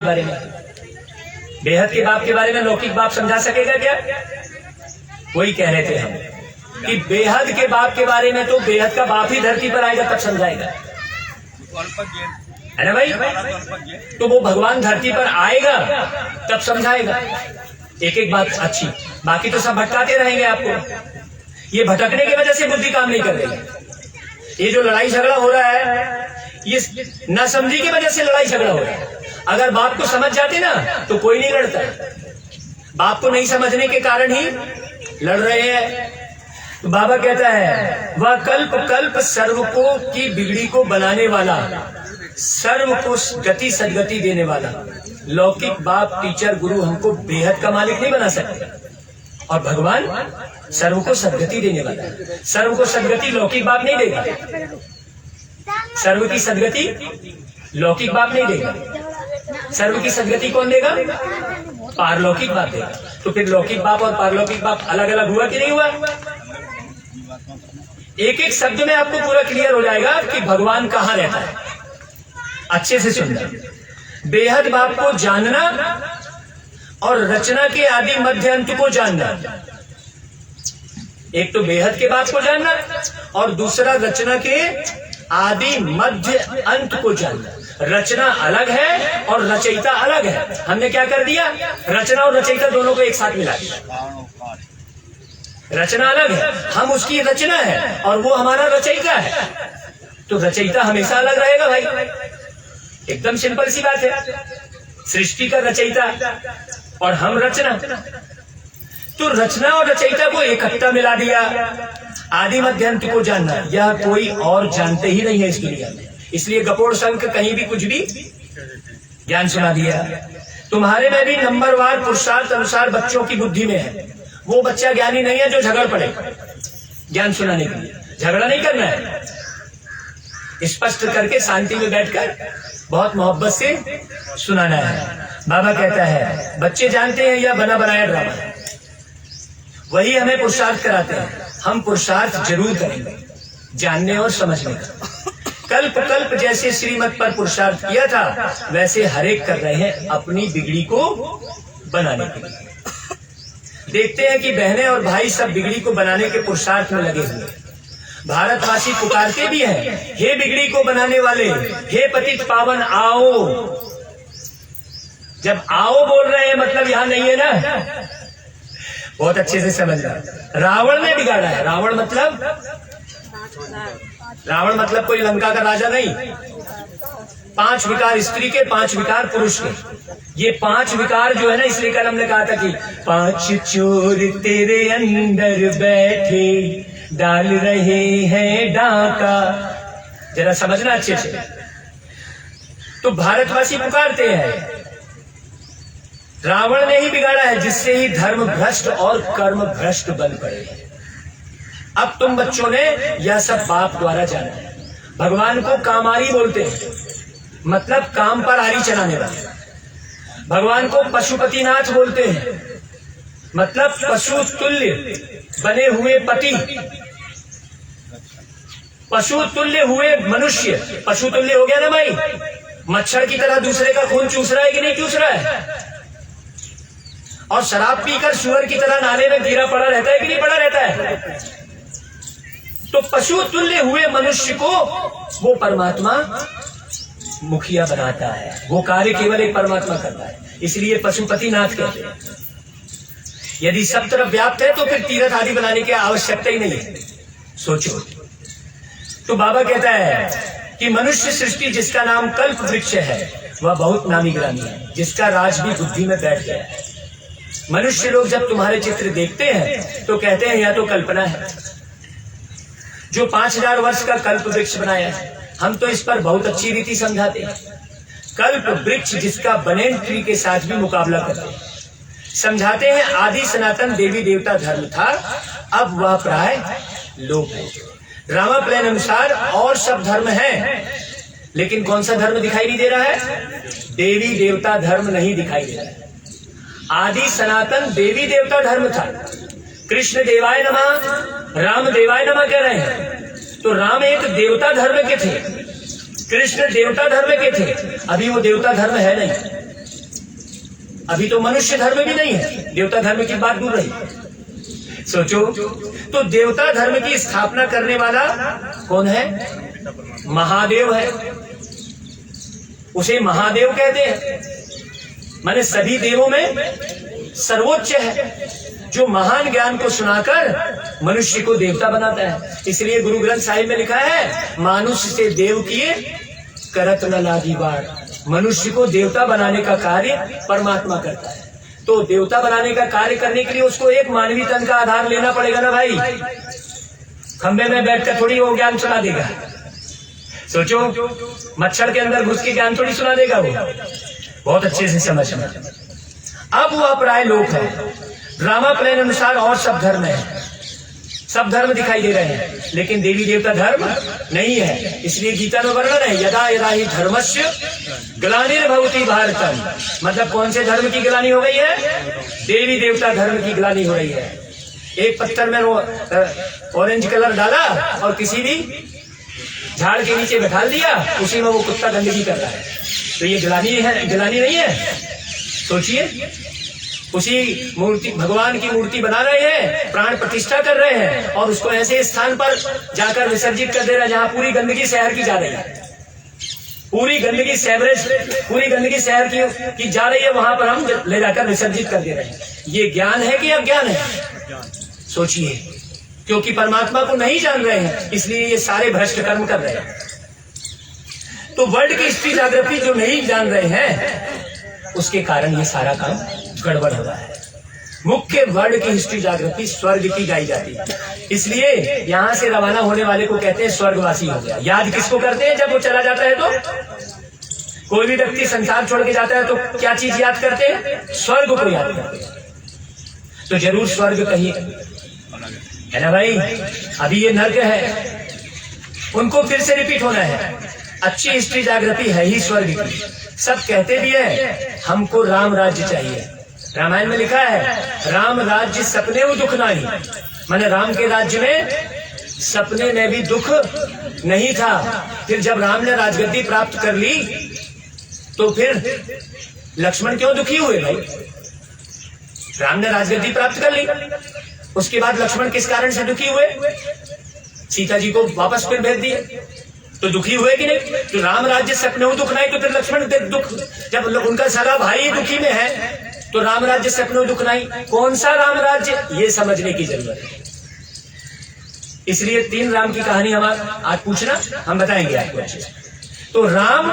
बारे में, बेहद के बाप के बारे में लौकिक बाप समझा सकेगा क्या? वही कह रहे थे हम कि बेहद के बाप के बारे में तो बेहद का बाप ही धरती पर आएगा तब समझाएगा, है ना भाई? तो वो भगवान धरती पर आएगा तब समझाएगा एक एक बात अच्छी, बाकी तो सब भटकाते रहेंगे आपको। ये भटकने की वजह से बुद्धि काम नहीं कर रही। ये जो लड़ाई झगड़ा हो रहा है ये नासमझी की वजह से लड़ाई झगड़ा हो रहा है। अगर बाप को समझ जाते ना तो कोई नहीं लड़ता, बाप को नहीं समझने के कारण ही लड़ रहे हैं। तो बाबा कहता है वह कल्प कल्प सर्व को की बिगड़ी को बनाने वाला, सर्व को गति सदगति देने वाला लौकिक बाप टीचर गुरु हमको बेहद का मालिक नहीं बना सकते, और भगवान सर्व को सदगति देने वाला है। सर्व को सदगति लौकिक बाप नहीं देगा, सर्व की सदगति लौकिक बाप नहीं देगा। सर्व की सदगति कौन देगा? पारलौकिक बाप देगा। तो फिर लौकिक बाप और पारलौकिक बाप अलग अलग हुआ कि नहीं हुआ? एक एक शब्द में आपको पूरा क्लियर हो जाएगा कि भगवान कहाँ रहता है। अच्छे से सुनना, बेहद बाप को जानना और रचना के आदि मध्य अंत को जानना। एक तो बेहद के बाप को जानना और दूसरा रचना के आदि मध्य अंत को जानना। रचना अलग है और रचयिता अलग है। हमने क्या कर दिया? रचना और रचयिता दोनों को एक साथ मिला दिया। रचना अलग है, हम उसकी रचना है और वो हमारा रचयिता है, तो रचयिता हमेशा अलग रहेगा भाई। एकदम सिंपल सी बात है। सृष्टि का रचयिता और हम रचना, तो रचना और रचयिता को इकट्ठा मिला दिया। आदि मध्य अंत को जानना यह कोई और जानते ही नहीं है इस दुनिया में, इसलिए गपोड़ संख कहीं भी कुछ भी ज्ञान सुना दिया। तुम्हारे में भी नंबरवार पुरुषार्थ अनुसार बच्चों की बुद्धि में है। वो बच्चा ज्ञानी नहीं है जो झगड़ पड़े ज्ञान सुनाने के लिए। झगड़ा नहीं करना है, स्पष्ट करके शांति में बैठकर बहुत मोहब्बत से सुनाना है। बाबा कहता है बच्चे जानते हैं यह बना बनाया ड्रामा है, वही हमें पुरुषार्थ कराते हैं। हम पुरुषार्थ जरूर करेंगे जानने और समझने का। कल्प कल्प जैसे श्रीमत पर पुरुषार्थ किया था वैसे हरेक कर रहे हैं अपनी बिगड़ी को बनाने के लिए। देखते हैं कि बहनें और भाई सब बिगड़ी को बनाने के पुरुषार्थ में लगे हुए। भारतवासी पुकारते भी हैं हे बिगड़ी को बनाने वाले, हे पतित पावन आओ। जब आओ बोल रहे हैं मतलब यहां नहीं है ना, बहुत अच्छे से समझना। रावण ने बिगाड़ा है। रावण मतलब कोई लंका का राजा नहीं। 5 विकार स्त्री के, 5 विकार पुरुष के। ये 5 विकार जो है ना, इसलिए कल हमने कहा था कि 5 चोर तेरे अंदर बैठे डाल रहे हैं डाका। जरा समझना अच्छे से। तो भारतवासी पुकारते हैं रावण ने ही बिगाड़ा है, जिससे ही धर्म भ्रष्ट और कर्म भ्रष्ट बन पड़े। अब तुम बच्चों ने यह सब बाप द्वारा जाना है। भगवान को कामारी बोलते हैं, मतलब काम पर आरी चलाने वाले। भगवान को पशुपतिनाथ बोलते हैं, मतलब पशु तुल्य बने हुए पति, पशु तुल्य हुए मनुष्य। पशु तुल्य हो गया ना भाई, मच्छर की तरह दूसरे का खून चूस रहा है कि नहीं चूस रहा है? और शराब पीकर सुअर की तरह नाले में गिरा पड़ा रहता है कि नहीं पड़ा रहता है? तो पशु तुल्य हुए मनुष्य को वो परमात्मा मुखिया बनाता है। वो कार्य केवल एक परमात्मा करता है, इसलिए पशुपतिनाथ कहते हैं। यदि सब तरफ व्याप्त है तो फिर तीर्थ आदि बनाने की आवश्यकता ही नहीं है। सोचो। तो बाबा कहता है कि मनुष्य सृष्टि जिसका नाम कल्प वृक्ष है वह बहुत नामी ग्रामी है, जिसका राज भी बुद्धि में बैठ गया है। मनुष्य लोग जब तुम्हारे चित्र देखते हैं तो कहते हैं यह तो कल्पना है। जो 5000 वर्ष का कल्प वृक्ष बनाया है, हम तो इस पर बहुत अच्छी रीति समझाते हैं। कल्प वृक्ष जिसका बनेन ट्री के साथ भी मुकाबला करते हैं। समझाते हैं आदि सनातन देवी देवता धर्म था, अब वह प्राय लोप है। ड्रामा प्लान अनुसार और सब धर्म है, लेकिन कौन सा धर्म दिखाई नहीं दे रहा है? देवी देवता धर्म नहीं दिखाई दे रहा है। आदि सनातन देवी देवता धर्म था। कृष्ण देवाय नमः, राम देवाय नमः कह रहे हैं, तो राम एक देवता धर्म के थे, कृष्ण देवता धर्म के थे। अभी वो देवता धर्म है नहीं, अभी तो मनुष्य धर्म भी नहीं है, देवता धर्म की बात दूर रही। सोचो, तो देवता धर्म की स्थापना करने वाला कौन है? महादेव है। उसे महादेव कहते हैं, माने सभी देवों में सर्वोच्च है, जो महान ज्ञान को सुनाकर मनुष्य को देवता बनाता है। इसलिए गुरु ग्रंथ साहिब में लिखा है, मानुष से देव किए करत न लागी बार। मनुष्य को देवता बनाने का कार्य परमात्मा करता है। तो देवता बनाने का कार्य करने के लिए उसको एक मानवीय तन का आधार लेना पड़ेगा ना भाई। खंबे में बैठकर थोड़ी वो ज्ञान सुना देगा। सोचो, मच्छर के अंदर घुस के ज्ञान थोड़ी सुना देगा वो। बहुत अच्छे से समझना। अब वह प्राय लोक है, ड्रामा प्लान अनुसार और सब धर्म है, सब धर्म दिखाई दे रहे हैं, लेकिन देवी देवता धर्म नहीं है। इसलिए गीता में वर्णन है, यदा यदा ही धर्मस्य ग्लानिर्भवति भारतम। मतलब कौन से धर्म की ग्लानि हो गई है? देवी देवता धर्म की ग्लानि हो रही है। एक पत्थर में ऑरेंज कलर डाला और किसी भी झाड़ के नीचे बैठा दिया, उसी में वो कुत्ता गंदगी कर रहा है, तो ये ग्लानि है? ग्लानि नहीं है। सोचिए, उसी मूर्ति, भगवान की मूर्ति बना रहे हैं, प्राण प्रतिष्ठा कर रहे हैं, और उसको ऐसे स्थान पर जाकर विसर्जित कर दे रहे हैं जहां पूरी गंदगी शहर की जा रही है। पूरी गंदगी सेवरेज, पूरी गंदगी शहर की जा रही है, वहां पर हम ले जाकर विसर्जित कर दे रहे हैं। ये ज्ञान है कि अज्ञान है? सोचिए, क्योंकि परमात्मा को नहीं जान रहे हैं, इसलिए ये सारे भ्रष्ट कर्म कर रहे हैं। तो वर्ल्ड की हिस्ट्री ज्योग्राफी जो नहीं जान रहे हैं, उसके कारण ये सारा काम गड़बड़ हो रहा है। मुख्य वर्ल्ड की हिस्ट्री ज्योग्राफी स्वर्ग की गाई जाती है, इसलिए यहां से रवाना होने वाले को कहते हैं स्वर्गवासी हो गया। याद किसको करते हैं जब वो चला जाता है? तो कोई भी व्यक्ति संसार छोड़ के जाता है तो क्या चीज याद करते हैं? स्वर्ग को याद करते हैं। तो जरूर स्वर्ग कहीं है ना भाई। अभी ये नर्क है, उनको फिर से रिपीट होना है। अच्छी हिस्ट्री ज्योग्राफी है ही स्वर्ग की। सब कहते भी है हमको राम राज्य चाहिए। रामायण में लिखा है, राम राज्य सपने वो दुख नहीं। माने राम के राज्य में सपने में भी दुख नहीं था। फिर जब राम ने राजगद्दी प्राप्त कर ली तो फिर लक्ष्मण क्यों दुखी हुए भाई? राम ने राजगद्दी प्राप्त कर ली, उसके बाद लक्ष्मण किस कारण से दुखी हुए? सीता जी को वापस फिर भेज दिए, तो दुखी हुए कि नहीं? तो राम राज्य सपने दुख नहीं, तो फिर लक्ष्मण दुख, जब उनका सगा भाई दुखी में है तो राम राज्य सपने दुख नहीं। कौन सा राम राज्य, ये समझने की जरूरत है। इसलिए 3 राम की कहानी हम आज पूछना, हम बताएंगे आपको अच्छे से। तो राम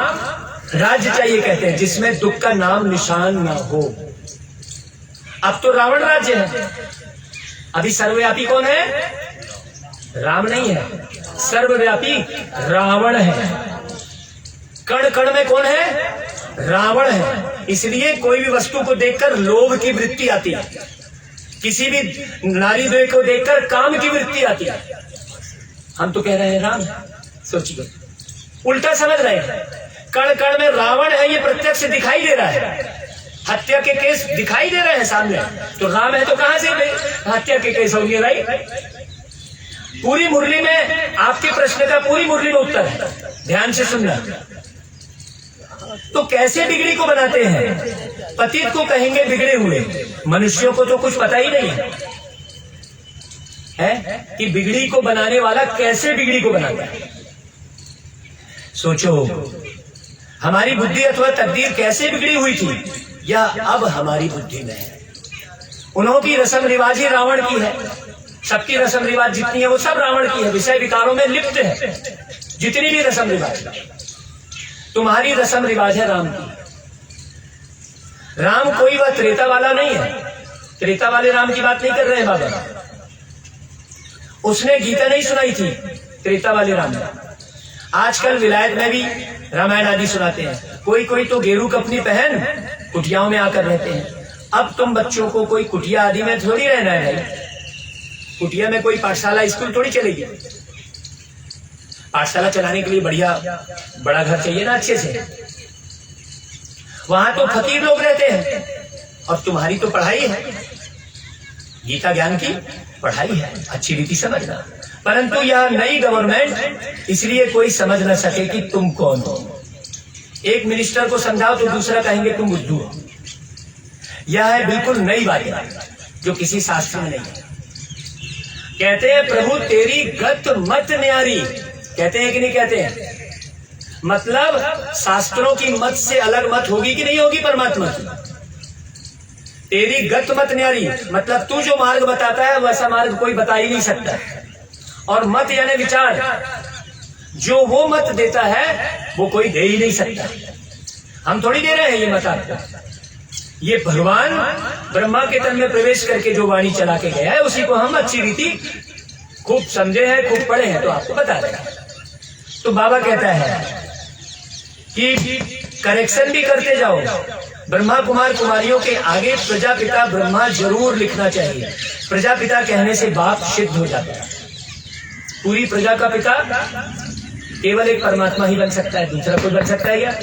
राज्य चाहिए कहते हैं जिसमें दुख का नाम निशान ना हो। अब तो रावण राज्य है। अभी सर्वव्यापी कौन है? राम नहीं है, सर्वव्यापी रावण है। कण कण में कौन है? रावण है। इसलिए कोई भी वस्तु को देखकर लोभ की वृत्ति आती है, किसी भी नारी द्वय को देखकर काम की वृत्ति आती है। हम तो कह रहे हैं राम, सोचिए, उल्टा समझ रहे हैं। कण कण में रावण है, ये प्रत्यक्ष दिखाई दे रहा है। हत्या के केस दिखाई दे रहे हैं सामने, तो राम है तो कहां से हत्या के केस होंगे भाई? पूरी मुरली में आपके प्रश्न का पूरी मुरली में उत्तर है, ध्यान से सुनना। तो कैसे बिगड़ी को बनाते हैं? पतित को कहेंगे बिगड़े हुए। मनुष्यों को तो कुछ पता ही नहीं है कि बिगड़ी को बनाने वाला कैसे बिगड़ी को बनाता है। सोचो, हमारी बुद्धि अथवा तकदीर कैसे बिगड़ी हुई थी, यह अब हमारी बुद्धि में है। उन्हों की रस्म रिवाज ही रावण की है। सबकी रस्म रिवाज जितनी है वो सब रावण की है, विषय विकारों में लिप्त है। जितनी भी रस्म रिवाज, तुम्हारी रस्म रिवाज है राम की। राम कोई वह त्रेता वाला नहीं है। त्रेता वाले राम की बात नहीं कर रहे हैं बाबा। उसने गीता नहीं सुनाई थी त्रेता वाले राम ने। आजकल विलायत में भी रामायण आदि सुनाते हैं। कोई कोई तो गेरू कपनी पहन कुटियाओं में आकर रहते हैं। अब तुम बच्चों को कोई कुटिया आदि में थोड़ी रहना है भाई। कुटिया में कोई पाठशाला स्कूल थोड़ी चलेगी। पाठशाला चलाने के लिए बढ़िया बड़ा घर चाहिए ना, अच्छे से। वहां तो फकीर लोग रहते हैं, और तुम्हारी तो पढ़ाई है, गीता ज्ञान की पढ़ाई है, अच्छी रीति समझना। परंतु यह नई गवर्नमेंट, इसलिए कोई समझ न सके कि तुम कौन हो। एक मिनिस्टर को समझाओ तो दूसरा कहेंगे तुम बुद्धू हो। यह है बिल्कुल नई बात जो किसी शास्त्र में नहीं है। कहते हैं प्रभु तेरी गत मत न्यारी, कहते हैं कि नहीं कहते हैं? मतलब शास्त्रों की मत से अलग मत होगी कि नहीं होगी परमात्मा की? तेरी गत मत न्यारी मतलब तू जो मार्ग बताता है वैसा मार्ग कोई बता ही नहीं सकता। और मत यानी विचार, जो वो मत देता है वो कोई दे ही नहीं सकता। हम थोड़ी दे रहे हैं ये मत आपको, ये भगवान ब्रह्मा के तन में प्रवेश करके जो वाणी चला के गया है उसी को हम अच्छी रीति खूब समझे हैं, खूब पढ़े हैं, तो आपको बता देगा। तो बाबा कहता है कि करेक्शन भी करते जाओ। ब्रह्मा कुमार कुमारियों के आगे प्रजापिता ब्रह्मा जरूर लिखना चाहिए। प्रजापिता कहने से बाप सिद्ध हो जाता है। पूरी प्रजा का पिता केवल एक परमात्मा ही बन सकता है, दूसरा कोई बन सकता है क्या?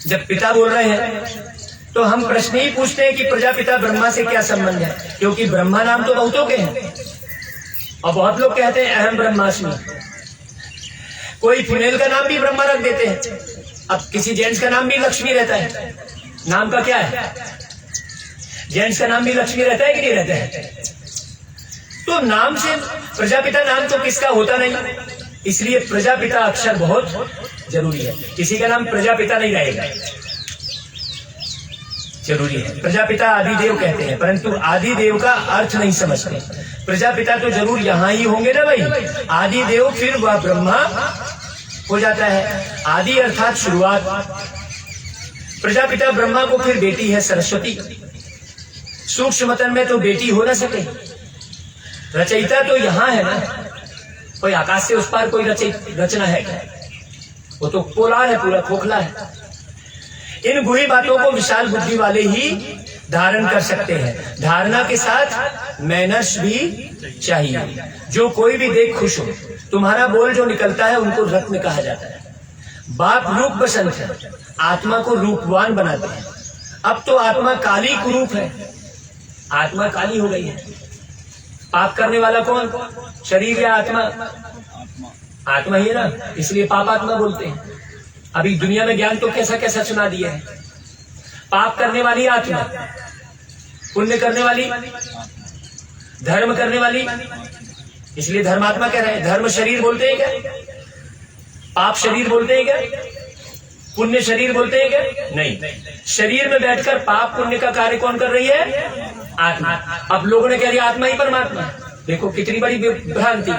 जब पिता बोल रहे हैं तो हम प्रश्न ही पूछते हैं कि प्रजापिता ब्रह्मा से क्या संबंध है, क्योंकि ब्रह्मा नाम तो बहुतों के हैं और बहुत लोग कहते हैं अहम ब्रह्मास्मि। कोई फीमेल का नाम भी ब्रह्मा रख देते हैं। अब किसी जेंट्स का नाम भी लक्ष्मी रहता है, नाम का क्या है? जेंट्स का नाम भी लक्ष्मी रहता है कि नहीं रहता है? तो नाम से प्रजापिता नाम तो किसका होता नहीं, इसलिए प्रजापिता अक्षर बहुत जरूरी है। किसी का नाम प्रजापिता नहीं रहेगा, जरूरी है। प्रजापिता आदिदेव कहते हैं, परंतु आदिदेव का अर्थ नहीं समझते। प्रजापिता तो जरूर यहाँ ही होंगे ना भाई, आदिदेव फिर वह ब्रह्मा हो जाता है। आदि अर्थात शुरुआत। प्रजापिता ब्रह्मा को फिर बेटी है सरस्वती। सूक्ष्मतन में तो बेटी हो ना सके, रचयिता तो यहाँ है ना, कोई आकाश से उस पार कोई रचना है क्या? वो तो पोलार है, पूरा खोखला है। इन गुही बातों को विशाल बुद्धि वाले ही धारण कर सकते हैं। धारणा के साथ मैनर्स भी चाहिए। जो कोई भी देख खुश हो। तुम्हारा बोल जो निकलता है उनको रत्न कहा जाता है। बाप रूप बसंत है, आत्मा को रूपवान बनाते हैं। अब तो आत्मा काली कुरूप है, आत्मा काली हो गई है। पाप करने वाला कौन? शरीर या आत्मा? आत्मा ही है ना, इसलिए पाप आत्मा बोलते हैं। अभी दुनिया में ज्ञान तो कैसा कैसा सुना दिया है। पाप करने वाली आत्मा, पुण्य करने वाली, धर्म करने वाली, इसलिए धर्मात्मा कह रहे हैं। धर्म शरीर बोलते हैं क्या? पाप शरीर बोलते हैं क्या? पुण्य शरीर बोलते हैं क्या? नहीं। शरीर में बैठकर पाप पुण्य का कार्य कौन कर रही है? आत्मा। अब लोगों ने कह दिया आत्मा ही परमात्मा। देखो कितनी बड़ी भ्रांति।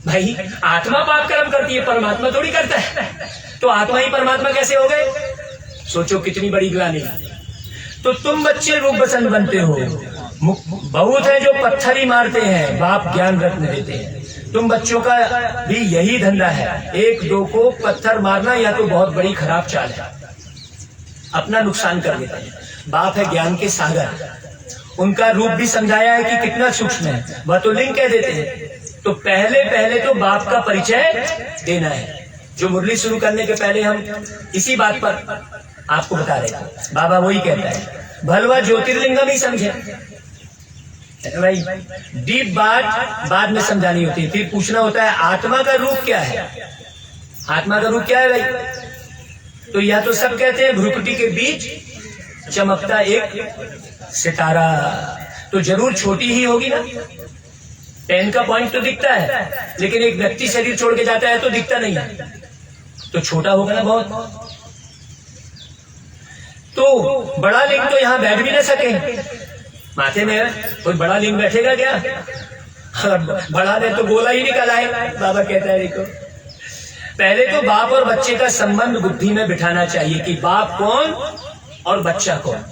भाई आत्मा पाप कर्म करती है, परमात्मा थोड़ी करता है। तो आत्मा ही परमात्मा कैसे हो गए? सोचो कितनी बड़ी ग्लानि। तो तुम बच्चे रूप बसंत बनते हो। बहुत है जो पत्थर ही मारते हैं, बाप ज्ञान रत्न देते हैं। तुम बच्चों का भी यही धंधा है, एक दो को पत्थर मारना या तो बहुत बड़ी खराब चाल है, अपना नुकसान कर देते हैं। बाप है ज्ञान के सागर, उनका रूप भी समझाया है कि कितना सूक्ष्म है, वह तो लिंग कह देते हैं। तो पहले तो बाप का परिचय देना है। जो मुरली शुरू करने के पहले हम इसी बात पर आपको बता रहे थे। बाबा वही कहता है, भलवा ज्योतिर्लिंगम ही समझे भाई। डीप बात बाद में समझानी होती है, फिर पूछना होता है आत्मा का रूप क्या है? आत्मा का रूप क्या है भाई? तो या तो सब कहते हैं भ्रुकुटी के बीच चमकता एक सितारा, तो जरूर छोटी ही होगी ना। पेन का पॉइंट तो दिखता है, लेकिन एक व्यक्ति शरीर छोड़ के जाता है तो दिखता नहीं है, तो छोटा होगा ना बहुत। तो बड़ा लिंग तो यहाँ बैठ भी ना सके, माथे में कोई बड़ा लिंग बैठेगा क्या? बड़ा ने तो गोला ही निकाला है। बाबा कहता है देखो, पहले तो बाप और बच्चे का संबंध बुद्धि में बिठाना चाहिए कि बाप कौन और बच्चा कौन।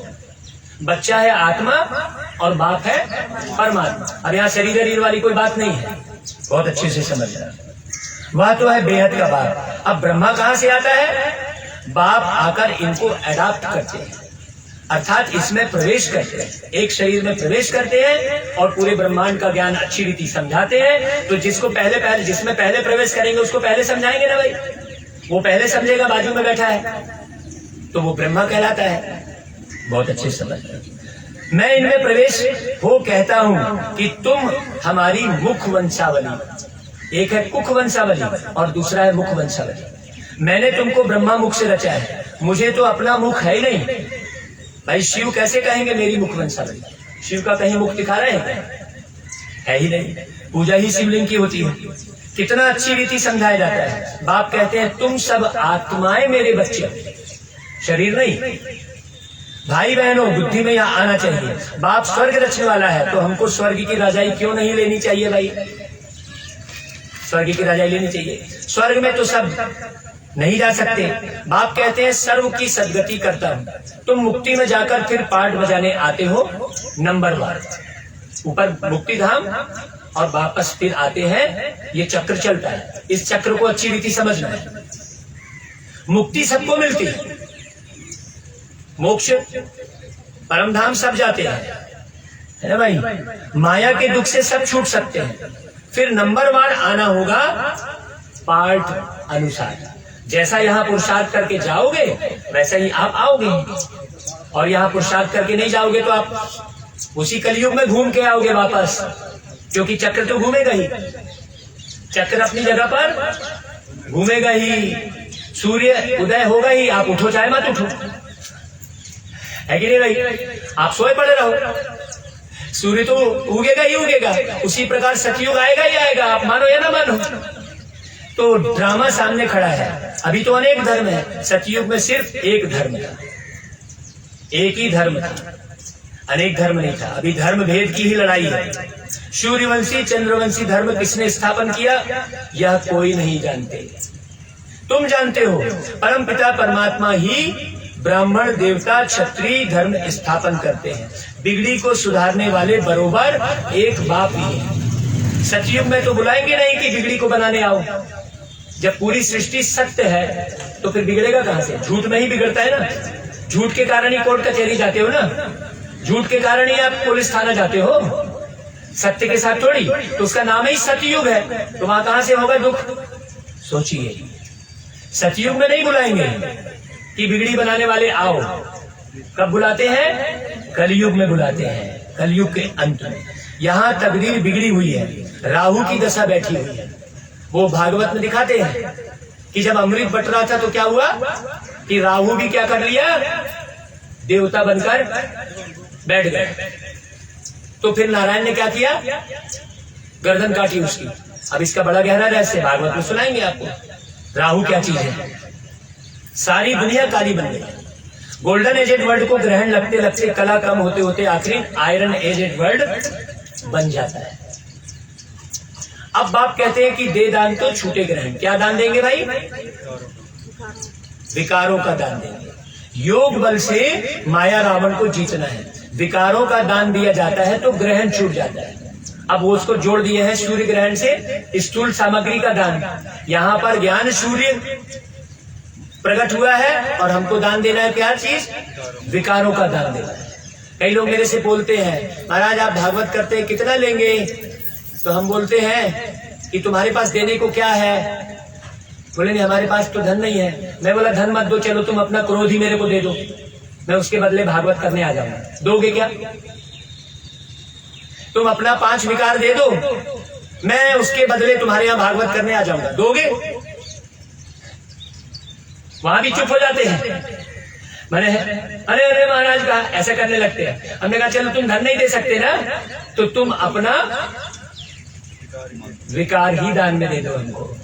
बच्चा है आत्मा और बाप है परमात्मा। अब यहाँ शरीर वाली कोई बात नहीं है, बहुत अच्छे से समझ रहा है। वह तो है बेहद का बाप। अब ब्रह्मा कहाँ से आता है? बाप आकर इनको अडॉप्ट करते हैं, अर्थात इसमें प्रवेश करते हैं, एक शरीर में प्रवेश करते हैं और पूरे ब्रह्मांड का ज्ञान अच्छी रीति समझाते हैं। तो जिसमें पहले प्रवेश करेंगे उसको पहले समझाएंगे ना भाई, वो पहले समझेगा, बाजू में बैठा है, तो वो ब्रह्मा कहलाता है। बहुत अच्छे समझ। मैं इनमें प्रवेश हो कहता हूं कि तुम हमारी मुख वंशावली, एक है कुख वंशावली और दूसरा है मुख वंशावली। मैंने तुमको ब्रह्मा मुख से रचा है, मुझे तो अपना मुख है ही नहीं, भाई शिव कैसे कहेंगे मेरी मुखवंशा बनी? शिव का कहीं मुख दिखा रहे हैं? है ही नहीं। पूजा ही शिवलिंग की होती है। कितना अच्छी रीति समझाया जाता है। बाप कहते हैं तुम सब आत्माएं मेरे बच्चे, शरीर नहीं। भाई बहनों, बुद्धि में यहाँ आना चाहिए। बाप स्वर्ग रचने वाला है तो हमको स्वर्ग की राजाई क्यों नहीं लेनी चाहिए भाई? स्वर्ग की राजाई लेनी चाहिए। स्वर्ग में तो सब नहीं जा सकते। बाप कहते हैं सर्व की सदगति करता हूं, तुम मुक्ति में जाकर फिर पाठ बजाने आते हो नंबर 1 ऊपर मुक्ति धाम और वापस फिर आते हैं। ये चक्र चलता है। इस चक्र को अच्छी रीति समझना है। मुक्ति सबको मिलती है, मोक्ष परम धाम सब जाते हैं, है ना भाई? माया के दुख से सब छूट सकते हैं। फिर नंबर 1 आना होगा पाठ अनुसार। जैसा यहाँ पुरुषार्थ करके जाओगे वैसा ही आप आओगे, और यहाँ पुरुषार्थ करके नहीं जाओगे तो आप उसी कलयुग में घूम के आओगे वापस, क्योंकि चक्र तो घूमेगा ही। चक्र अपनी जगह पर घूमेगा ही। सूर्य उदय होगा ही, आप उठो चाहे मत उठो, है कि नहीं भाई? आप सोए पड़े रहो, सूर्य तो उगेगा ही उगेगा। उसी प्रकार सतयुग आएगा ही आएगा, आप मानो या ना मानो। तो ड्रामा सामने खड़ा है। अभी तो अनेक धर्म है, सतयुग में सिर्फ एक धर्म था, एक ही धर्म था, अनेक धर्म नहीं था। अभी धर्म भेद की ही लड़ाई है। सूर्यवंशी चंद्रवंशी धर्म किसने स्थापन किया यह कोई नहीं जानते। तुम जानते हो, परम पिता परमात्मा ही ब्राह्मण देवता क्षत्रिय धर्म स्थापन करते हैं। बिगड़ी को सुधारने वाले बरोबर एक बाप ही है। सतयुग में तो बुलाएंगे नहीं कि बिगड़ी को बनाने आओ। जब पूरी सृष्टि सत्य है तो फिर बिगड़ेगा कहां से? झूठ में ही बिगड़ता है ना। झूठ के कारण ही कोर्ट कचहरी जाते हो ना, झूठ के कारण ही आप पुलिस थाना जाते हो, सत्य के साथ थोड़ी। तो उसका नाम ही सतयुग है, तो वहां कहां से होगा दुख? सोचिए। सतयुग में नहीं बुलाएंगे कि बिगड़ी बनाने वाले आओ। कब बुलाते हैं? कलयुग में बुलाते हैं, कलयुग के अंत में। यहाँ तकदीर बिगड़ी हुई है, राहु की दशा बैठी हुई है। वो भागवत में दिखाते हैं कि जब अमृत बट रहा था तो क्या हुआ कि राहु भी क्या कर लिया, देवता बनकर बैठ गए। तो फिर नारायण ने क्या किया? गर्दन काटी उसकी। अब इसका बड़ा गहरा रहस्य भागवत में सुनाएंगे आपको। राहु क्या चीज है? सारी दुनिया काली बन गई। गोल्डन एजेड वर्ल्ड को ग्रहण लगते लगते, कला कम होते होते आखिरी आयरन एजेड वर्ल्ड बन जाता है। अब बाप कहते हैं कि दे दान तो छूटे ग्रहण। क्या दान देंगे भाई? विकारों का दान देंगे। योग बल से माया रावण को जीतना है। विकारों का दान दिया जाता है तो ग्रहण छूट जाता है। अब वो उसको जोड़ दिए हैं सूर्य ग्रहण से स्थूल सामग्री का दान। यहाँ पर ज्ञान सूर्य प्रकट हुआ है और हमको दान देना है क्या चीज? विकारों का दान देना है। कई लोग मेरे से बोलते हैं महाराज आप भागवत करते हैं कितना लेंगे? तो हम बोलते हैं कि तुम्हारे पास देने को क्या है? बोले नहीं हमारे पास तो धन नहीं है। मैं बोला धन मत दो, चलो तुम अपना क्रोध ही मेरे को दे दो, मैं उसके बदले भागवत करने आ जाऊंगा। दोगे क्या? तुम अपना 5 विकार दे दो, मैं उसके बदले तुम्हारे यहाँ भागवत करने आ जाऊंगा। दोगे? वहां भी चुप हो जाते हैं। मैंने अरे अरे महाराज कहा ऐसा करने लगते हैं। हमने कहा चलो तुम धन नहीं दे सकते ना, तो तुम अपना विकार ही दान में दे दो हमको।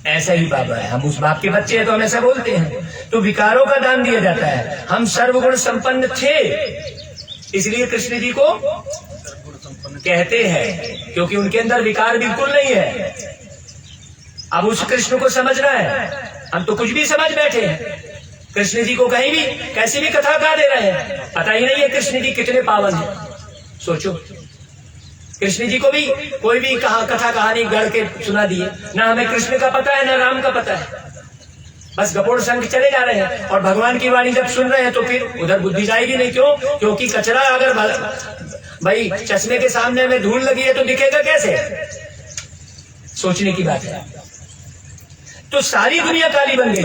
ऐसा ही बाबा है, हम उस बाप के बच्चे हैं तो हम ऐसा बोलते हैं। तो विकारों का दान दिया जाता है। हम सर्वगुण संपन्न थे, इसलिए कृष्ण जी को कहते हैं, क्योंकि उनके अंदर विकार बिल्कुल नहीं है। अब उस कृष्ण को समझना है। हम तो कुछ भी समझ बैठे हैं। कृष्ण जी को कहीं भी कैसी भी कथा गा दे रहे हैं, पता ही नहीं है कृष्ण जी कितने पावन हैं। सोचो, कृष्ण जी को भी कोई भी कथा कहानी गढ़ के सुना दिए, ना हमें कृष्ण का पता है ना राम का पता है, बस गपोड़ संग चले जा रहे हैं। और भगवान की वाणी जब सुन रहे हैं तो फिर उधर बुद्धि जाएगी नहीं। क्यों? क्योंकि कचरा अगर भाई चश्मे के सामने में धूल लगी है तो दिखेगा कैसे? सोचने की बात है। तो सारी दुनिया काली बन गई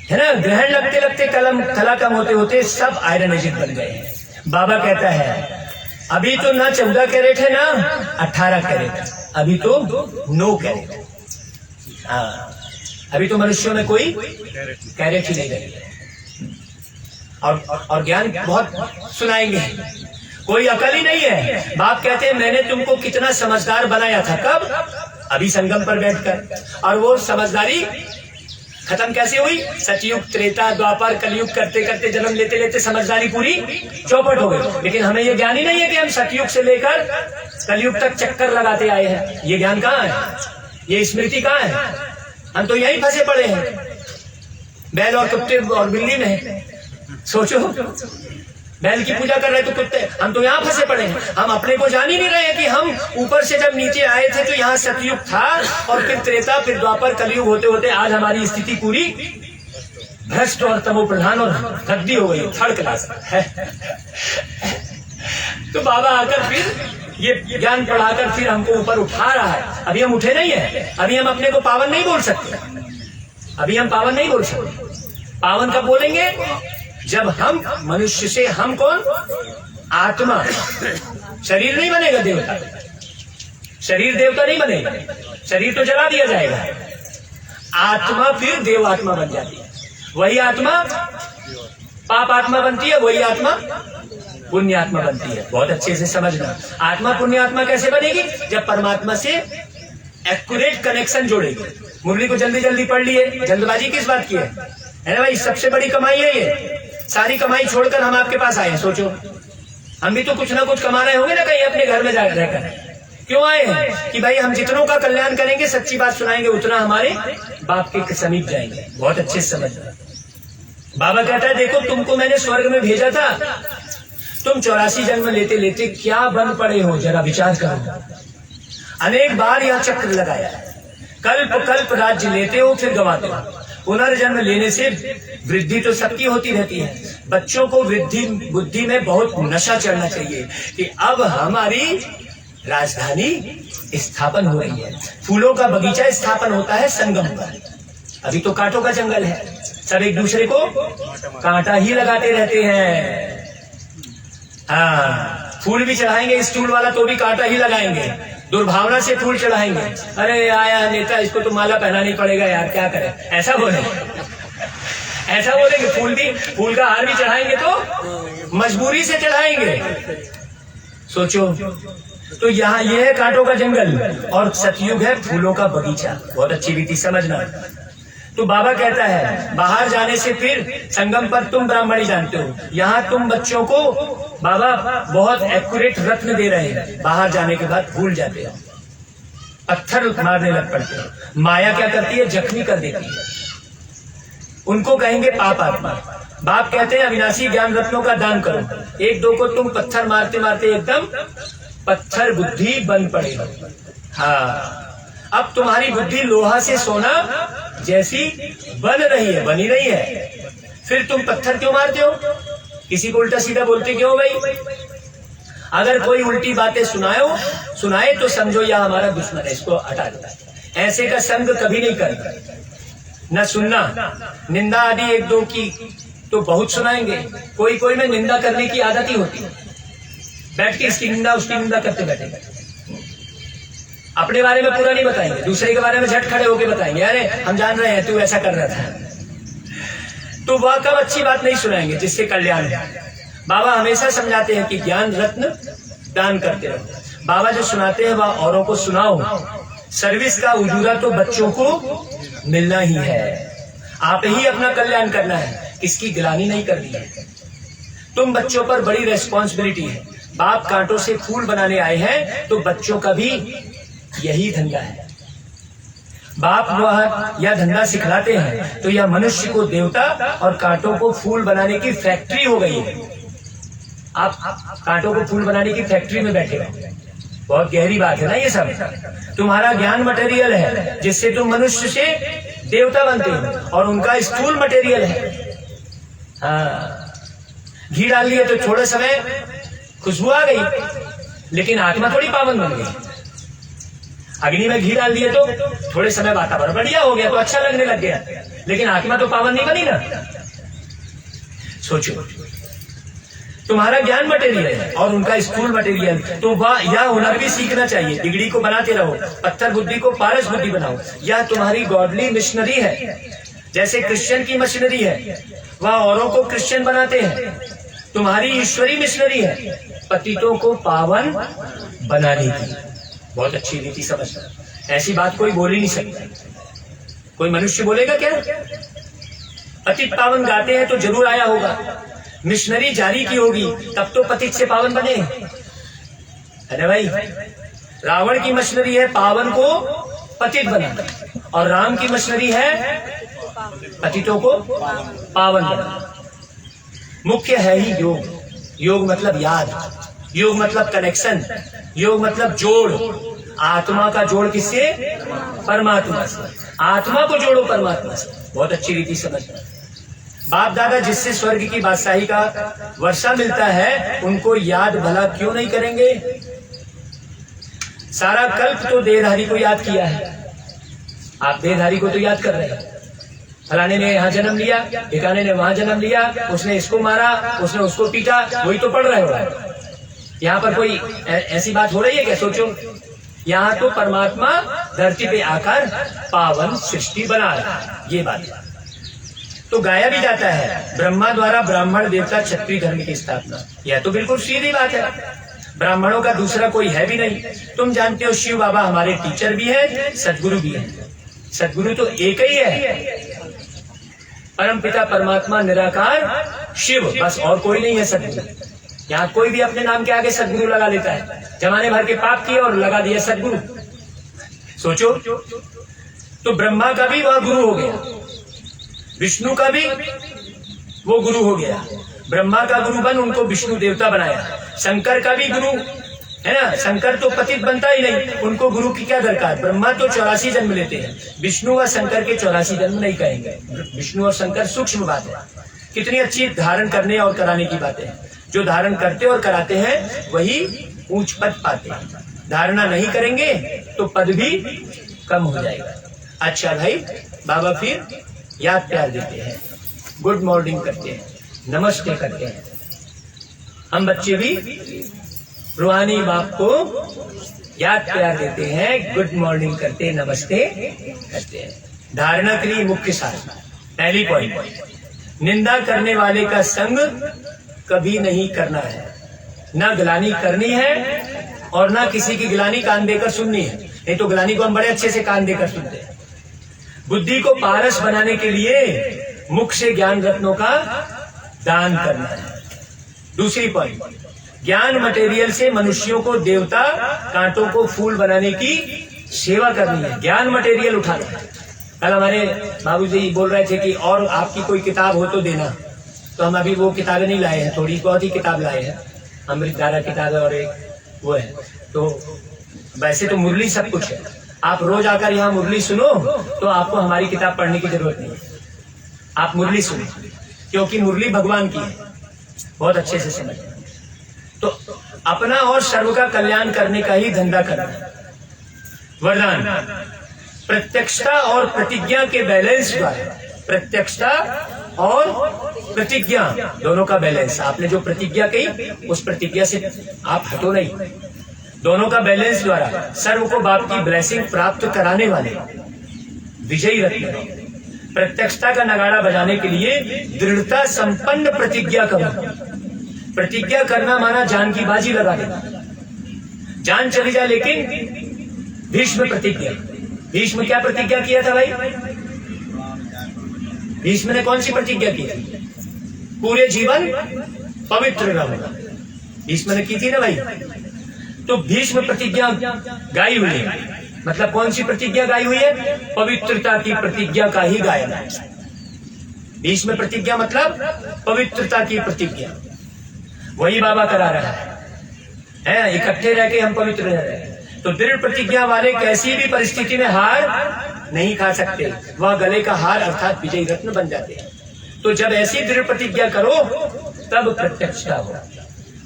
है ना। ग्रहण लगते लगते कला कम होते होते सब आयरन एजेड बन गए हैं। बाबा कहता है अभी तो ना 14 कैरेट है ना 18 कैरेट, अभी तो 9 कैरेट। हाँ, अभी तो मनुष्यों में कोई कैरेट ही नहीं रही। और ज्ञान बहुत सुनाएंगे। कोई अकल ही नहीं है। बाप कहते हैं मैंने तुमको कितना समझदार बनाया था, कब? अभी संगम पर बैठकर। और वो समझदारी खत्म कैसे हुई? सतयुग, त्रेता, द्वापर, कलयुग करते करते जन्म लेते लेते समझदारी पूरी चौपट हो गई। लेकिन हमें ये ज्ञान ही नहीं है कि हम सतयुग से लेकर कलयुग तक चक्कर लगाते आए हैं। ये ज्ञान कहाँ है? ये स्मृति कहाँ है? हम तो यहीं फंसे पड़े हैं, बैल और कुत्ते और बिल्ली में। सोचो, बैल की पूजा कर रहे तो कुत्ते, हम तो यहाँ फंसे पड़े हैं। हम अपने को जान ही नहीं रहे कि हम ऊपर से जब नीचे आए थे तो यहाँ सतयुग था, और फिर त्रेता, फिर द्वापर, कलयुग होते होते आज हमारी स्थिति पूरी भ्रष्ट और तमो प्रधान और गद्दी हो गई, थर्ड क्लास है। तो बाबा आकर फिर ये ज्ञान पढ़ाकर फिर हमको ऊपर उठा रहा है। अभी हम उठे नहीं है, अभी हम अपने को पावन नहीं बोल सकते, अभी हम पावन नहीं बोल सकते। पावन कब बोलेंगे? जब हम मनुष्य से, हम कौन? आत्मा। शरीर नहीं बनेगा देवता, शरीर देवता नहीं बनेगा, शरीर तो जला दिया जाएगा। आत्मा फिर देव आत्मा बन जाती है। वही आत्मा पाप आत्मा बनती है, वही आत्मा पुण्य आत्मा बनती है। बहुत अच्छे से समझना, आत्मा पुण्य आत्मा कैसे बनेगी? जब परमात्मा से एक्यूरेट कनेक्शन जोड़ेगी। मुरली को जल्दी जल्दी पढ़ लिए, जल्दबाजी किस बात की है ना भाई? सबसे बड़ी कमाई है ये। सारी कमाई छोड़कर हम आपके पास आए हैं। सोचो, हम भी तो कुछ ना कुछ कमा रहे होंगे ना कहीं अपने घर में जा रहकर। क्यों आए हैं? कि भाई हम जितनों का कल्याण करेंगे, सच्ची बात सुनाएंगे, उतना हमारे बाप के समीप जाएंगे। बहुत अच्छे से समझना। बाबा कहता है देखो, तुमको मैंने स्वर्ग में भेजा था, तुम 84 जन्म लेते लेते क्या बन पड़े हो, जरा विचार करो। अनेक बार यह चक्र लगाया, कल्प कल्प राज्य लेते हो फिर गवाते हो। पुनर्जन्म लेने से वृद्धि तो सबकी होती रहती है। बच्चों को वृद्धि बुद्धि में बहुत नशा चढ़ना चाहिए कि अब हमारी राजधानी स्थापन हो रही है, फूलों का बगीचा स्थापन होता है संगम पर। अभी तो कांटों का जंगल है, सब एक दूसरे को कांटा ही लगाते रहते हैं। हाँ, फूल भी चढ़ाएंगे स्टूल वाला तो भी कांटा ही लगाएंगे, दुर्भावना से फूल चढ़ाएंगे। अरे आया नेता, इसको तो माला पहनानी पड़ेगा यार, क्या करें, ऐसा बोले, ऐसा बोलेंगे। फूल का हार भी चढ़ाएंगे तो मजबूरी से चढ़ाएंगे। सोचो, तो यहाँ ये है कांटों का जंगल और सतयुग है फूलों का बगीचा। बहुत अच्छी रीति समझना। तो बाबा कहता है बाहर जाने से फिर संगम पर तुम ब्राह्मणी जानते हो, यहाँ तुम बच्चों को बाबा बहुत एक्यूरेट रत्न दे रहे हैं, बाहर जाने के बाद भूल जाते हो, पत्थर मारने लग पड़ते हो। माया क्या करती है? जख्मी कर देती है। उनको कहेंगे पाप आत्मा। बाप कहते हैं अविनाशी ज्ञान रत्नों का दान करो, एक दो को तुम पत्थर मारते मारते एकदम पत्थर बुद्धि बन पड़ेगा। हाँ, अब तुम्हारी बुद्धि लोहा से सोना जैसी बन रही है, बनी रही है। फिर तुम पत्थर क्यों मारते हो? किसी को उल्टा सीधा बोलते क्यों भाई? अगर कोई उल्टी बातें सुनाए तो समझो यह हमारा दुश्मन है, इसको हटा देता। ऐसे का संग कभी नहीं करना, न सुनना। निंदा आदि एक दो की तो बहुत सुनाएंगे, कोई में निंदा करने की आदत ही होती है, बैठ के इसकी निंदा उसकी निंदा करते बैठेंगे। अपने बारे में पूरा नहीं बताएंगे, दूसरे के बारे में झट खड़े होके बताएंगे, अरे हम जान रहे हैं तू ऐसा कर रहा था। तो वह कब अच्छी बात नहीं सुनाएंगे जिससे कल्याण है। बाबा हमेशा समझाते हैं कि ज्ञान रत्न दान करते रहो। बाबा जो सुनाते हैं वह औरों को सुनाओ। सर्विस का उजूरा तो बच्चों को मिलना ही है। आप ही अपना कल्याण करना है, किसकी गिलानी नहीं करनी है। तुम बच्चों पर बड़ी रेस्पॉन्सिबिलिटी है। बाप कांटों से फूल बनाने आए हैं तो बच्चों का भी यही धंधा है। बाप वह यह धंधा सिखलाते हैं तो यह मनुष्य को देवता और कांटों को फूल बनाने की फैक्ट्री हो गई है। आप कांटों को फूल बनाने की फैक्ट्री में बैठे हो। बहुत गहरी बात है ना ये सब। तुम्हारा ज्ञान मटेरियल है जिससे तुम मनुष्य से देवता बनते हो, और उनका स्थूल मटेरियल है। हाँ, घी डाल दिया तो थोड़े समय खुशबू आ गई, लेकिन आत्मा थोड़ी पावन बन गई। अग्नि में घी डाल दिए तो थोड़े समय वातावरण बढ़िया हो गया तो अच्छा लगने लग गया, लेकिन आत्मा तो पावन नहीं बनी ना। सोचो, तुम्हारा ज्ञान मटेरियल है और उनका स्कूल मटेरियल, तो वह यह हुनर भी सीखना चाहिए। डिग्री को बनाते रहो, पत्थर बुद्धि को पारस बुद्धि बनाओ। यह तुम्हारी गॉडली मिशनरी है, जैसे क्रिश्चियन की मशीनरी है। वह औरों को क्रिश्चियन बनाते हैं। तुम्हारी ईश्वरी मिशनरी है पतितों को पावन बनाने की। बहुत अच्छी रीति समझना, ऐसी बात कोई बोल ही नहीं सकता। कोई मनुष्य बोलेगा क्या? पतित पावन गाते हैं तो जरूर आया होगा, मिशनरी जारी की होगी, तब तो पतित से पावन बने। अरे भाई, रावण की मशीनरी है पावन को पतित बनाना, और राम की मशीनरी है पतितों को पावन बनाना। मुख्य है ही योग। योग मतलब याद, योग मतलब कनेक्शन, योग मतलब जोड़। आत्मा का जोड़ किससे? परमात्मा से। आत्मा को जोड़ो परमात्मा से। बहुत अच्छी रीति समझना। बाप दादा जिससे स्वर्ग की बादशाही का वर्षा मिलता है, उनको याद भला क्यों नहीं करेंगे? सारा कल्प तो देहधारी को याद किया है। आप देहधारी को तो याद कर रहे हैं। फलाने ने यहाँ जन्म लिया, ठिकाने ने वहां जन्म लिया, उसने इसको मारा, उसने उसको पीटा, वही तो पढ़ रहे हो। यहाँ पर कोई ऐसी बात हो रही है क्या? सोचो, यहाँ तो परमात्मा धरती पे आकर पावन सृष्टि बना रहा है। ये बात तो गाया भी जाता है, ब्रह्मा द्वारा ब्राह्मण देवता क्षत्रिय धर्म की स्थापना। यह तो बिल्कुल सीधी बात है। ब्राह्मणों का दूसरा कोई है भी नहीं। तुम जानते हो शिव बाबा हमारे टीचर भी है, सदगुरु भी है। सदगुरु तो एक ही है, परम पिता परमात्मा निराकार शिव, बस और कोई नहीं है सदगुरु। यहाँ कोई भी अपने नाम के आगे सदगुरु लगा लेता है। जमाने भर के पाप किए और लगा दिया सदगुरु। सोचो, तो ब्रह्मा का भी वह गुरु हो गया, विष्णु का भी वो गुरु हो गया। ब्रह्मा का गुरु बन उनको विष्णु देवता बनाया। शंकर का भी गुरु है ना, शंकर तो पतित बनता ही नहीं, उनको गुरु की क्या दरकार? ब्रह्मा तो 84 जन्म लेते हैं, विष्णु व शंकर के 84 जन्म नहीं कहेंगे। विष्णु और शंकर सूक्ष्म बात है। कितनी अच्छी धारण करने और कराने की बातें हैं। जो धारण करते और कराते हैं वही ऊंच पद पाते हैं। धारणा नहीं करेंगे तो पद भी कम हो जाएगा। अच्छा भाई, बाबा फिर याद प्यार देते हैं, गुड मॉर्निंग करते हैं, नमस्ते करते हैं। हम बच्चे भी रूहानी बाप को याद प्यार देते हैं, गुड मॉर्निंग करते, नमस्ते करते हैं। धारणा के लिए मुख्य सार, पहली पॉइंट, निंदा करने वाले का संग कभी नहीं करना है। ना गिलानी करनी है और ना किसी की गिलानी कान देकर सुननी है। नहीं तो गिलानी को हम बड़े अच्छे से कान देकर सुनते हैं। बुद्धि को पारस बनाने के लिए मुख से ज्ञान रत्नों का दान करना है। दूसरी पॉइंट, ज्ञान मटेरियल से मनुष्यों को देवता, कांटों को फूल बनाने की सेवा करनी है। ज्ञान मटेरियल उठाना है। कल हमारे बाबूजी बोल रहे थे कि और आपकी कोई किताब हो तो देना, तो हम अभी वो किताबें नहीं लाए हैं, थोड़ी बहुत ही किताब लाए हैं। अमृतधारा किताब है और एक वो है। तो वैसे तो मुरली सब कुछ है। आप रोज आकर यहाँ मुरली सुनो तो आपको हमारी किताब पढ़ने की जरूरत नहीं है। आप मुरली सुनो, क्योंकि मुरली भगवान की है। बहुत अच्छे से समझ। तो अपना और सर्व का कल्याण करने का ही धंधा करना। वरदान, प्रत्यक्षता और प्रतिज्ञा के बैलेंस द्वारा, प्रत्यक्षता और प्रतिज्ञा दोनों का बैलेंस। आपने जो प्रतिज्ञा की उस प्रतिज्ञा से आप हटो नहीं। दोनों का बैलेंस द्वारा सर्व को बाप की ब्लेसिंग प्राप्त कराने वाले विजयी रत्न। प्रत्यक्षता का नगाड़ा बजाने के लिए दृढ़ता संपन्न प्रतिज्ञा करो। प्रतिज्ञा करना माना जान की बाजी लगा देना। जान चली जाए लेकिन भीष्म प्रतिज्ञा। भीष्म क्या प्रतिज्ञा किया था भाई? भीष्म ने कौन सी प्रतिज्ञा की थी? पूरे जीवन पवित्र रहूंगा। भीष्म ने की थी ना भाई। तो भीष्म प्रतिज्ञा गाई हुई है। मतलब कौन सी प्रतिज्ञा गाई हुई है? पवित्रता की प्रतिज्ञा का ही गायन है। भीष्म प्रतिज्ञा मतलब पवित्रता की प्रतिज्ञा। वही बाबा करा रहा है। इकट्ठे रह के हम पवित्र रह रहे हैं। तो दृढ़ प्रतिज्ञा वाले कैसी भी परिस्थिति में हार नहीं खा सकते। वह गले का हार अर्थात विजयी रत्न बन जाते हैं। तो जब ऐसी दृढ़ प्रतिज्ञा करो तब प्रत्यक्षता हो।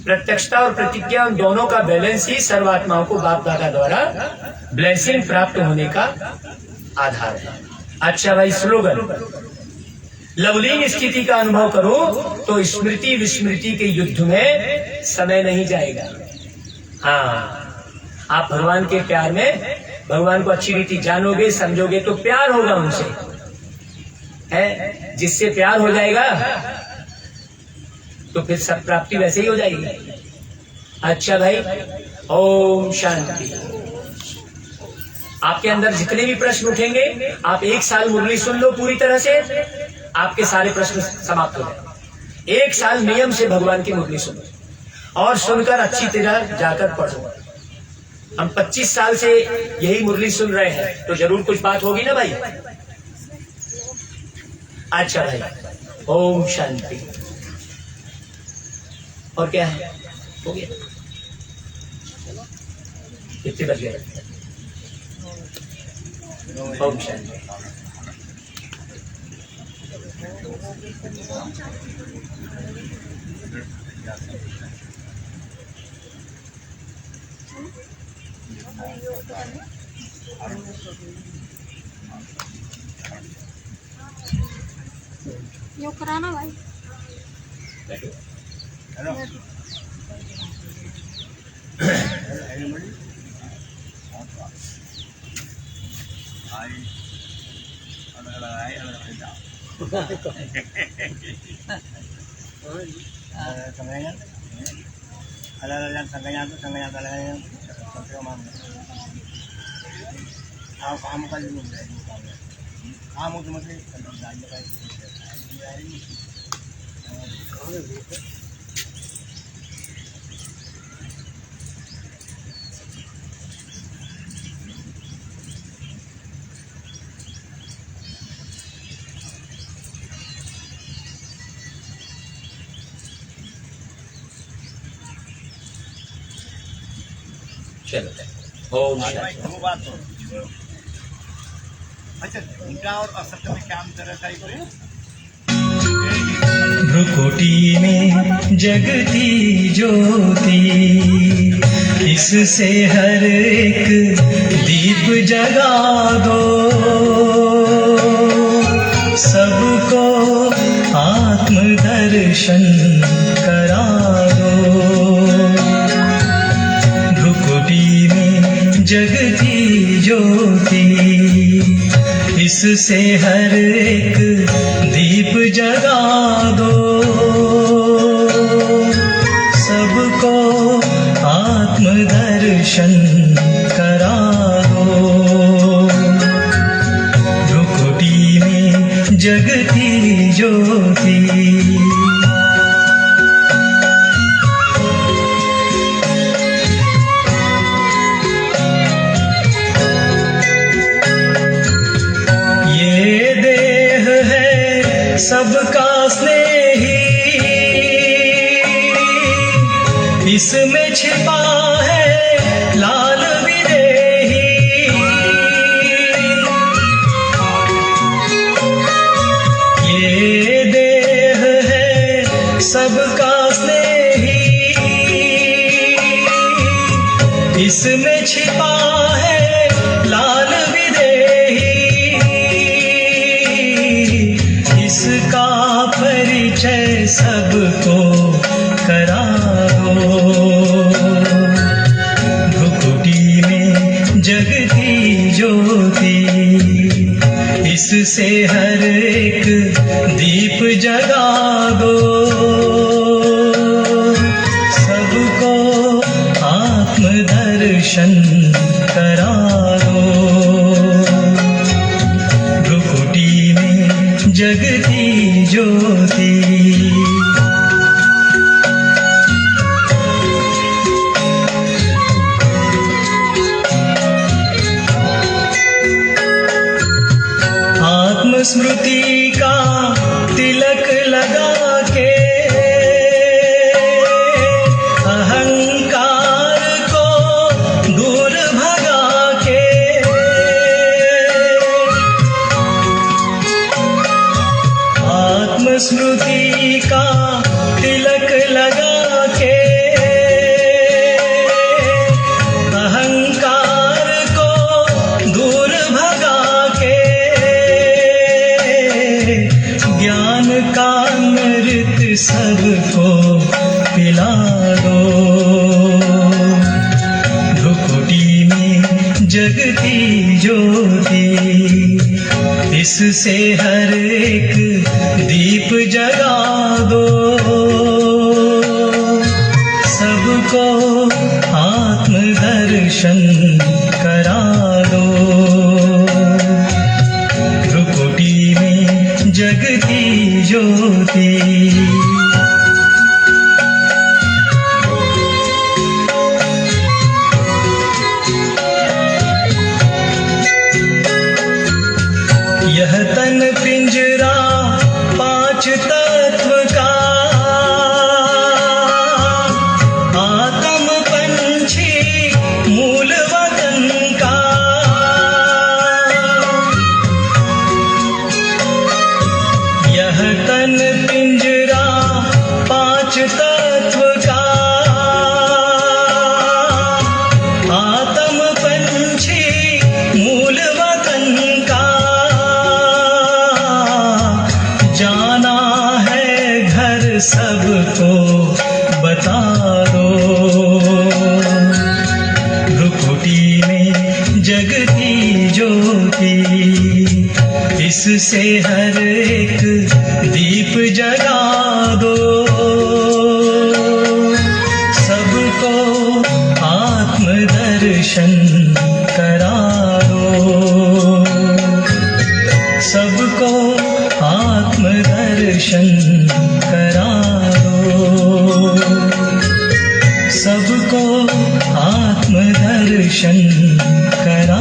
प्रत्यक्षता और प्रतिज्ञा उन दोनों का बैलेंस ही सर्वात्माओं को बाप दादा द्वारा ब्लेसिंग प्राप्त होने का आधार है। अच्छा भाई, स्लोगन, लवलीन स्थिति का अनुभव करो तो स्मृति विस्मृति के युद्ध में समय नहीं जाएगा। हाँ, आप भगवान के प्यार में भगवान को अच्छी रीति जानोगे, समझोगे तो प्यार होगा उनसे, है, जिससे प्यार हो जाएगा तो फिर सब प्राप्ति वैसे ही हो जाएगी। अच्छा भाई, ओम शांति। आपके अंदर जितने भी प्रश्न उठेंगे, आप 1 साल मुरली सुन लो पूरी तरह से, आपके सारे प्रश्न समाप्त हो जाए। 1 साल नियम से भगवान की मुरली सुनो और सुनकर अच्छी तरह जाकर पढ़ो। हम 25 साल से यही मुरली सुन रहे हैं, तो जरूर कुछ बात होगी ना भाई। अच्छा भाई, ओम शांति। और क्या है, हो गया? कितने बज गए? ओम शांति। यो कराना भाई। हेलो चलो, ओम शांति। दो बात हो। अच्छा, झूठा और असत्य में क्या अंतर है साईं को? भ्रुकुटी में जगती ज्योति, इससे हर एक दीप जगा दो, सबको आत्म दर्शन करा दो। भ्रुकुटी में जगती ज्योति, इससे हर एक दीप जगा दो, सबको आत्म दर्शन करा दो। भ्रुकुटी में जगती ज्योति, सबका स्नेही, इसमें छिपा है लाल विदेही। ये देह है सबका स्नेही, इसमें छिपा है लाल विदेही। इसका परिचय सबको करा दो। भ्रुकुटी में जगती ज्योति, इससे हर एक दीप जगा दो, सबको आत्म दर्शन करा दो। भ्रुकुटी में जगती ज्योति, आत्मस्मृति का तिलक लगा के, अहंकार को दूर भगा के, आत्मस्मृति का तिलक लगा के, अहंकार को दूर भगा के, ज्ञान का अमृत सबको पिला दो। भ्रुकुटी में जगती ज्योति, इससे हर एक दीप जगा दो, सबको आत्मदर्शन करा दो। भ्रुकुटी में जगती ज्योति, यह तन पिंजरा पांच तत्व का, आत्म पंछी मूल वतन का। यह तन पिंजरा पांच तत्व का, आत्म पंछी मूल वतन का। जाना है घर सबको बता दो, भ्रुकुटी में जगती ज्योति, इससे हर एक दीप जगा दो, सबको आत्मदर्शन करा दो, सबको आत्मदर्शन करा दो, सबको आत्मदर्शन करा